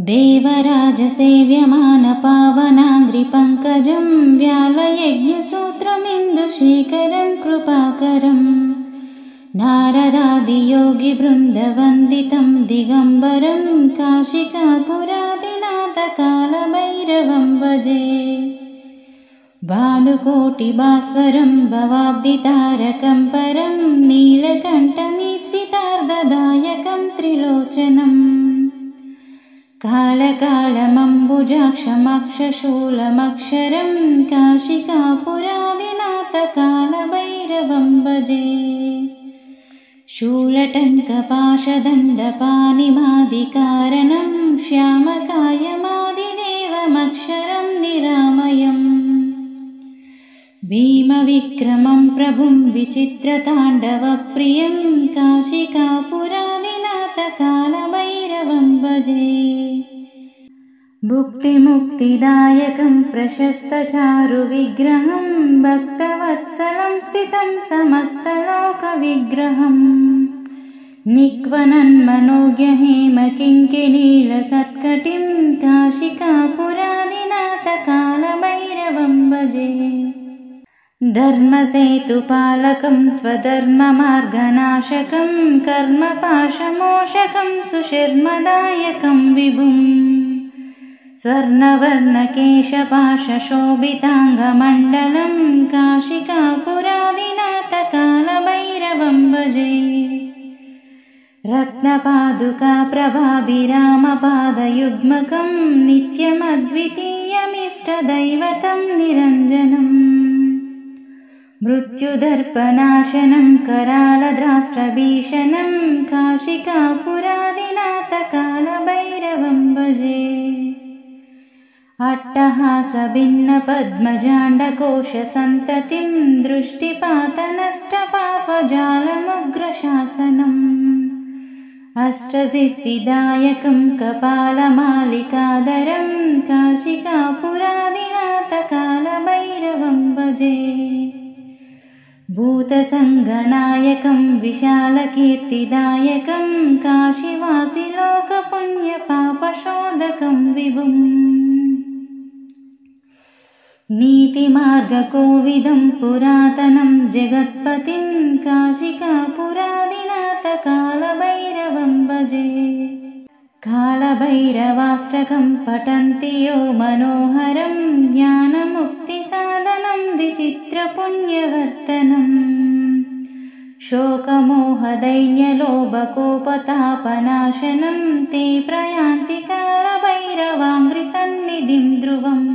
देवराजसेव्यमानपावनाङ्घ्रिपङ्कजं व्यालयज्ञसूत्रमिन्दुशेखरं कृपाकरं नारदादियोगिवृन्दवन्दितं दिगम्बरं काशिकापुरादिनाथकालभैरवं भजे। भानुकोटिभास्वरं भवाब्दितारकं परं नीलकण्ठमीप्सितार्धदायकं त्रिलोचनम् कालकालमम्बुजाक्षमक्षशूलमक्षरं काशिकापुरादिनाथकालभैरवं भजे। शूलटङ्कपाशदण्डपाणिमादिकारणं श्यामकायमादिदेवमक्षरं निरामयम् भीमविक्रमं प्रभुं विचित्रताण्डवप्रियं काशिकापुरादिनाथकालभैरवं भजे। भुक्तिमुक्तिदायकं प्रशस्तचारुविग्रहं भक्तवत्सलं स्थितं समस्तलोकविग्रहं निक्वनन्मनोज्ञहेमकिङ्किणीलसत्कटिं काशिकापुरादिनाथकालभैरवं भजे। धर्मसेतुपालकं त्वधर्ममार्गनाशकं कर्मपाशमोषकं सुशर्मदायकं विभुं स्वर्णवर्णकेशपाशशोभिताङ्गमण्डलं काशिकापुरादिनाथकालभैरवं भजे। रत्नपादुकाप्रभाभिरामपादयुग्मकं नित्यमद्वितीयमिष्टदैवतं निरञ्जनम् मृत्युदर्पनाशनं करालद्राष्ट्रभीषणं काशिकापुरादिनाथकालभैरवं भजे। अट्टहासभिन्नपद्मजाण्डकोशसन्ततिं दृष्टिपातनष्टपापजालमुग्रशासनम् अष्टसिद्धिदायकं कपालमालिकाधरं काशिकापुरादिनाथकालभैरवं भजे। भूतसङ्गनायकं विशालकीर्तिदायकं काशीवासिलोकपुण्यपापशोधकं विभुं नीतिमार्गकोविदं पुरातनं जगत्पतिं काशिकापुरादिनाथकालभैरवं भजे। कालभैरवाष्टकं पठन्ति यो मनोहरं ज्ञानमुक्तिसाधनं विचित्रपुण्यवर्तनम् शोकमोहदैन्यलोभकोपतापनाशनं ते प्रयान्ति कालभैरवाङ्घ्रिसन्निधिं ध्रुवम्